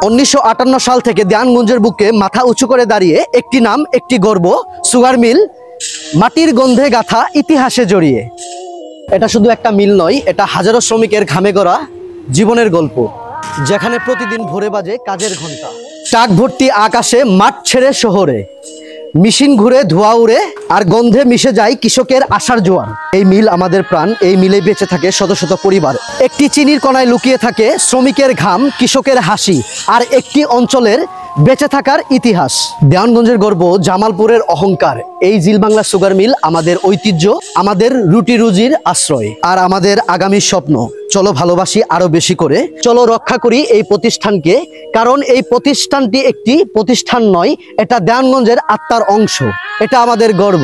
1958 সাল থেকে দেওয়ানগঞ্জের বুকে মাথা উঁচু করে দাঁড়িয়ে একটি নাম, একটি গর্ব, সুগার মিল, মাটির গন্ধে গাথা, ইতিহাসে জড়িয়ে। এটা শুধু একটা মিল নয়, এটা হাজারো শ্রমিকের ঘামে গড়া জীবনের গল্প, যেখানে প্রতিদিন ভোরে বাজে কাজের ঘন্টা, ট্রাক ভর্তি আকাশে, মাঠ ছেড়ে শহরে, মেশিন ঘুরে, ধোঁয়া উড়ে, আর গন্ধে মিশে যায় কৃষকের আশার জোয়ার। এই মিল আমাদের প্রাণ, এই মিলে বেঁচে থাকে শত শত পরিবার। একটি চিনির কণায় লুকিয়ে থাকে শ্রমিকের ঘাম, কৃষকের হাসি, আর একটি অঞ্চলের বেঁচে থাকার ইতিহাস। দেওয়ানগঞ্জের গর্ব, জামালপুরের অহংকার। এই জিল বাংলা সুগার মিল আমাদের ঐতিহ্য, আমাদের রুটি রুজির আশ্রয়, আর আমাদের আগামীর স্বপ্ন। চলো ভালোবাসি আরো বেশি করে, চলো রক্ষা করি এই প্রতিষ্ঠানকে, কারণ এই প্রতিষ্ঠানটি একটি প্রতিষ্ঠান নয়, এটা দেওয়ানগঞ্জের আত্মার অংশ, এটা আমাদের গর্ব।